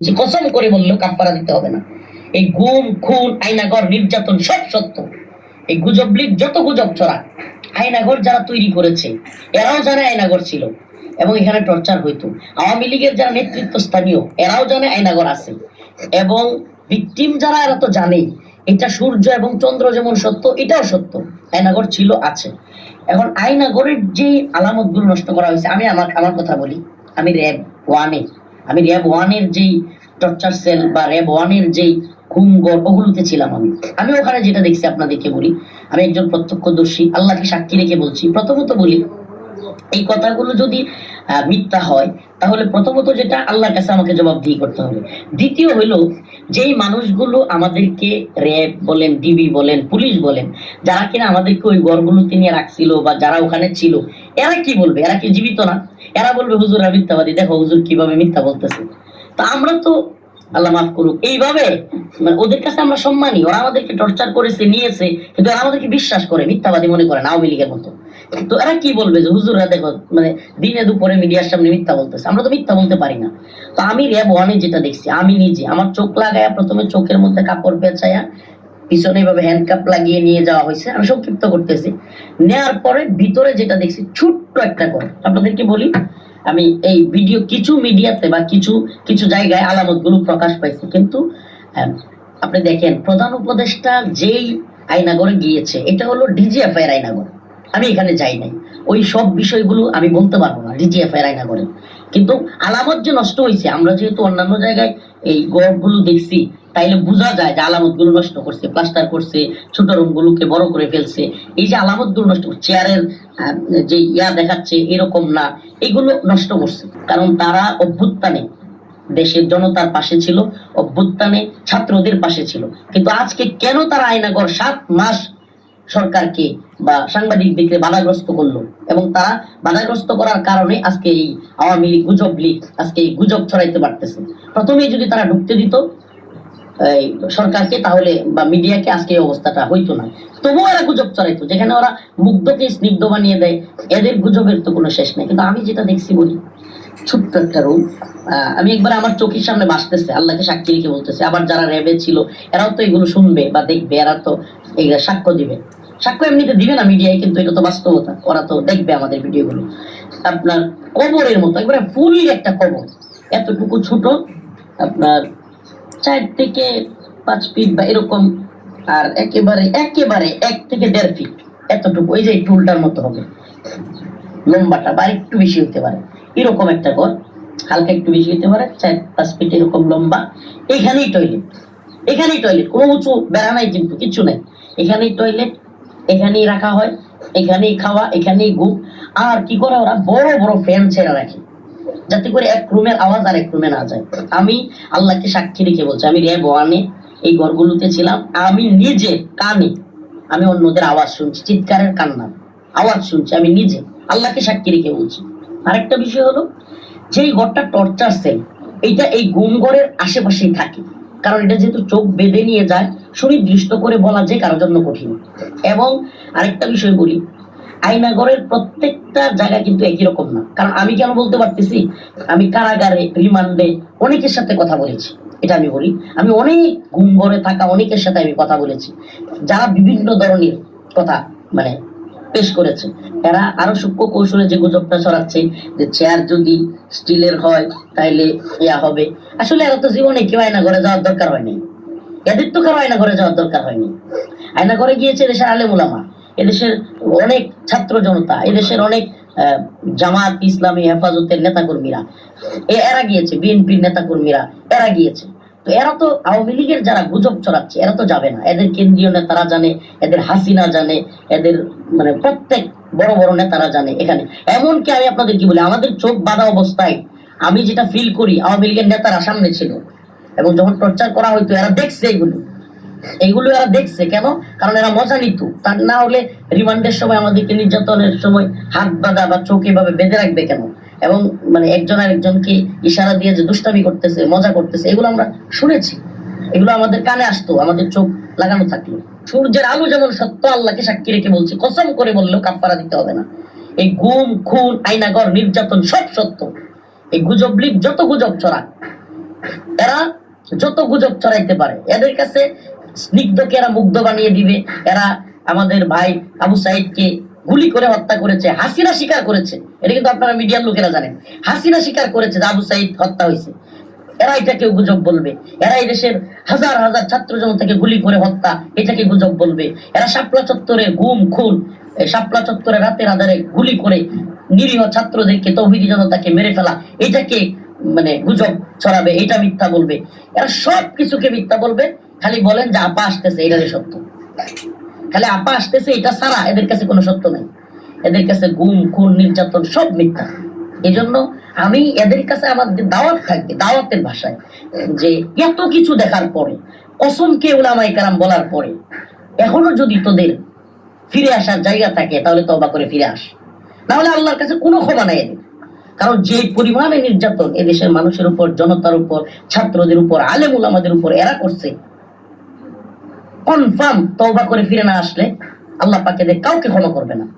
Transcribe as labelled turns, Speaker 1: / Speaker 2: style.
Speaker 1: যে কসম করে বললেও কাফারা দিতে হবে না। এই গুম খুন আয়নাঘর নির্যাতন সব সত্য। এই গুজব লীগ যত গুজব ছড়া, আয়নাঘর যারা তৈরি করেছে এরাও জানে আয়নাঘর ছিল এবং এখানে টর্চার হইতো। আওয়ামী লীগের যারা নেতৃত্ব স্থানীয় এরাও জানে আয়নাঘর আছে এবং ভিকটিম যারা এরা তো জানেই এটা সূর্য এবং চন্দ্র যেমন সত্য এটাও সত্য, আয়নাঘর ছিল আছে। এখন আয়নাঘরের যে আলামতগুলো নষ্ট করা হয়েছে, আমি আমার আমার কথা বলি। আমি র্যাব ওয়ানে আমি র্যাব ওয়ানের যেই টর্চার সেল বা র্যাব ওয়ানের যেই ঘুম গড় ওগুলোতে ছিলাম। আমি ওখানে যেটা দেখছি আপনাদেরকে বলি, আমি একজন প্রত্যক্ষদর্শী, আল্লাহকে সাক্ষী রেখে বলছি। প্রথমত বলি, এই কথাগুলো যদি মিথ্যা হয় তাহলে প্রথমত যেটা আল্লাহর কাছে আমাকে জবাবদিহি করতে হবে। দ্বিতীয় হলো, যেই মানুষগুলো আমাদেরকে র্যাব বলেন, ডিবি বলেন, পুলিশ বলেন, যারা কিনা আমাদেরকে ওই ঘরগুলোতে নিয়ে রাখছিল বা যারা ওখানে ছিল, এরা কি বলবে? এরা কি জীবিত না? এরা বলবে হুজুরা মিথ্যাবাদী, দেখো হুজুর কিভাবে মিথ্যা বলতেছে। তা আমরা তো, আল্লাহ মাফ করুক, এইভাবে মানে ওদের কাছে আমরা সম্মানী। ওরা আমাদেরকে টর্চার করেছে, নিয়েছে, কিন্তু ওরা আমাদেরকে বিশ্বাস করে, মিথ্যাবাদী মনে করে না, আওয়ামী লীগের মতো। তো এরা কি বলবে যে হুজুররা দেখো মানে দিনে দুপুরে মিডিয়ার সামনে মিথ্যা বলতেছে। আমরা তো মিথ্যা বলতে পারি না। তো আমি র্যাব ওয়ানে যেটা দেখছি, আমি নিজে আমার চোখ লাগায়া প্রথমে চোখের মধ্যে কাপড় পেঁচাইয়া পিছনে এইভাবে হ্যান্ডকাপ লাগিয়ে নিয়ে যাওয়া হয়েছে। আমি সংক্ষিপ্ত করতেছি। নেওয়ার পরে ভিতরে যেটা দেখছি ছোট্ট একটা ঘর, আপনাদেরকে বলি। আমি এই ভিডিও কিছু মিডিয়াতে বা কিছু কিছু জায়গায় আলামত গুলো প্রকাশ পাইছে, কিন্তু আপনি দেখেন প্রধান উপদেষ্টা যেই আয়নাগরে গিয়েছে এটা হলো ডিজিএফআই এর আয়নাগর। আমি এখানে যাই নাই, ওই সব বিষয়গুলো আমি বলতে পারবো না ডিজিএফআই এর আয়নাগরে। কিন্তু আলামত যে নষ্ট হয়েছে, আমরা যেহেতু অন্যান্য জায়গায় এই গড়গুলো দেখছি, তাইলে বোঝা যায় যে আলামত গুলো নষ্ট করছে, প্লাস্টার করছে, ছোট রুম গুলোকে বড় করে ফেলছে। এই যে আলামত গুলো নষ্ট করছে, চেয়ারের যে ইয়া দেখাচ্ছে এরকম না, এগুলো নষ্ট করছে। কারণ তারা অভ্যুত্থানে দেশের জনতার পাশে ছিল, অভ্যুত্থানে ছাত্রদের পাশে ছিল। কিন্তু আজকে কেন তারা আয়নাঘর 7 মাস সরকারকে বা সাংবাদিকদেরকে বাধাগ্রস্ত করলো, এবং তারা বাধাগ্রস্ত করার কারণে আজকে এই আওয়ামী লীগ গুজব লীগ আজকে এই গুজব ছড়াইতে পারতেছে। প্রথমেই যদি তারা ঢুকতে দিত সরকারকে, তাহলে বা মিডিয়াকে, আজকে এই অবস্থাটা হইতো না। তবুও এরা গুজব ছড়াইতো, যেখানে ওরা মুগ্ধকে স্নিগ্ধ বানিয়ে দেয়। এদের গুজবের তো কোনো শেষ নেই। কিন্তু আমি যেটা দেখছি বলি, ছোট্ট একটা রুম, আমি একবার আমার চোখের সামনে ভাসতেছে, আল্লাহকে সাক্ষী রেখে বলতেছে। আবার যারা র্যাবে ছিল এরাও তো এগুলো শুনবে বা দেখবে, এরা তো এগুলো সাক্ষ্য দিবে। সাক্ষ্য এমনিতে দিবে না মিডিয়ায়, কিন্তু এটা তো বাস্তবতা, ওরা তো দেখবে আমাদের ভিডিওগুলো। আপনার কবরের মতো, একবারে ফুল একটা কবর, এতটুকু ছোট, আপনার 4 থেকে 5 ফিট বা এরকম, আর একেবারে একেবারে 1 থেকে 1.5 ফিট এতটুকু, ওই যে টুলটার মতো হবে লম্বাটা, বা একটু বেশি হতে পারে এরকম একটা ঘর, হালকা একটু বেশি হতে পারে, 4-5 ফিট এরকম লম্বা। এখানেই টয়লেট, এখানেই টয়লেট, কোনো উঁচু বেড়া নাই, কিন্তু কিছু নাই। এখানেই টয়লেট, এখানেই রাখা হয়, এখানেই খাওয়া, এখানেই ঘুম। আর কি করে ওরা বড় বড় ফ্যান ছেড়ে রাখে, যাতে করে এক রুমের আওয়াজ আর এক রুমে না যায়। আমি আল্লাহকে সাক্ষী রেখে বলছি, আমি র্যাব ওয়ানে এই ঘরগুলোতে ছিলাম। আমি নিজে কানে আমি অন্যদের আওয়াজ শুনছি, চিৎকারের কান্না আওয়াজ শুনছি, আমি নিজে আল্লাহকে সাক্ষী রেখে বলছি। আরেকটা বিষয় হলো, যেই ঘরটা টর্চার সেল, এইটা এই গুম ঘরের আশেপাশেই থাকে। কারণ এটা যেহেতু চোখ বেঁধে নিয়ে যায়, সুনির্দিষ্ট করে বলা যে কারোর জন্য কঠিন। এবং আরেকটা বিষয় বলি, আয়নাগরের প্রত্যেকটা জায়গা কিন্তু একই রকম না। কারণ আমি কেন বলতে পারতেছি, আমি কারাগারে, রিমান্ডে অনেকের সাথে কথা বলেছি। এটা আমি বলি, আমি অনেক ঘুম ঘরে থাকা অনেকের সাথে আমি কথা বলেছি, যারা বিভিন্ন ধরনের কথা মানে পেশ করেছে। এরা আরো সূক্ষ্ম কৌশলে যে গুজবটা ছড়াচ্ছে যে চেয়ার যদি স্টিলের হয় তাহলে ইয়া হবে। আসলে এরা তো জীবনে কেউ আয়নাঘরে যাওয়ার দরকার হয়নি, এদের তো কারো আয়নাঘরে যাওয়ার দরকার হয়নি। আয়নাঘরে গিয়েছে দেশের আলেম ওলামা, এদেশের অনেক ছাত্র জনতা, এদেশের অনেক জামাত ইসলামী হেফাজতের নেতাকর্মীরা, এরা গিয়েছে, বিএনপির নেতাকর্মীরা এরা গিয়েছে। তো এরা তো আওয়ামী লীগের যারা গুজব ছড়াচ্ছে এরা তো যাবে না। এদের কেন্দ্রীয় নেতারা জানে, এদের হাসিনা জানে, এদের মানে প্রত্যেক বড় বড় নেতারা জানে এখানে। এমনকি আমি আপনাদের কি বলি, আমাদের চোখ বাঁধা অবস্থায় আমি যেটা ফিল করি, আওয়ামী লীগের নেতারা সামনে ছিল এবং যখন টর্চার করা হইতো এরা দেখছে এগুলো। এগুলো এরা দেখছে কেন? কারণ এরা মজা নিত। তার না হলে রিমান্ডের সময় আমাদেরকে নির্যাতনের সময় হাত বাঁধা বা চোখ এভাবে বেঁধে রাখবে কেন? এবং মানে একজন আর একজনকে ইশারা দিয়ে যে দুষ্টামি করতেছে, মজা করতেছে, এগুলো আমরা শুনেছি, এগুলো আমাদের কানে আসতো, আমাদের চোখ লাগানো থাকলো। সূর্যের আলো যেমন সত্য, আল্লাহকে সাক্ষী রেখে বলছি, কসম করে বললেও কাফারা দিতে হবে না। এই গুম খুন আয়নাঘর নির্যাতন সব সত্য। এই গুজব লীগ যত গুজব ছড়া, এরা যত গুজব ছড়াইতে পারে, এদের কাছে স্নিগ্ধকে এরা মুগ্ধ বানিয়ে দিবে। এরা আমাদের ভাই আবু সাইদকে গুলি করে হত্যা করেছে, হাসিনা স্বীকার করেছে, এটা কিন্তু আপনারা মিডিয়ার লোকেরা জানেন, হাসিনা স্বীকার করেছে যে আবু সাইদ হত্যা হয়েছে। এরা এটাকে গুজব বলবে। এরা এই দেশের হাজার হাজার ছাত্র জনতাকে গুলি করে হত্যা, এটাকে গুজব বলবে। এরা শাপলা চত্বরে গুম খুন, শাপলা চত্বরে রাতের আধারে গুলি করে নিরীহ ছাত্রদেরকে, তৌহিদি জনতাকে মেরে ফেলা, এটাকে মানে গুজব ছড়াবে, এটা মিথ্যা বলবে। এরা সব কিছুকে মিথ্যা বলবে। খালি বলেন যে আপা আসতেছে, এটাই সত্য। খালি আপা আসতেছে এটা ছাড়া এদের কাছে কোনো সত্য নাই। এদের কাছে গুম খুন নির্যাতন সব মিথ্যা। এই জন্য আমি এদের কাছে আমাদের দাওয়াত থাকবে, দাওয়াতের ভাষায়, যে এত কিছু দেখার পরে, কসমকে উলামায়ে কেরাম বলার পরে এখনো যদি তোদের ফিরে আসার জায়গা থাকে, তাহলে তওবা করে ফিরে আস, না হলে আল্লাহর কাছে কোনো ক্ষমা নাই এদের। কারণ যে পরিমাণে নির্যাতন এদেশের মানুষের উপর, জনতার উপর, ছাত্রদের উপর, আলেম উলামাদের উপর এরা করছে, কনফার্ম তওবা করে ফিরে না আসলে আল্লাহ পাক এদের কাউকে ক্ষমা করবে না।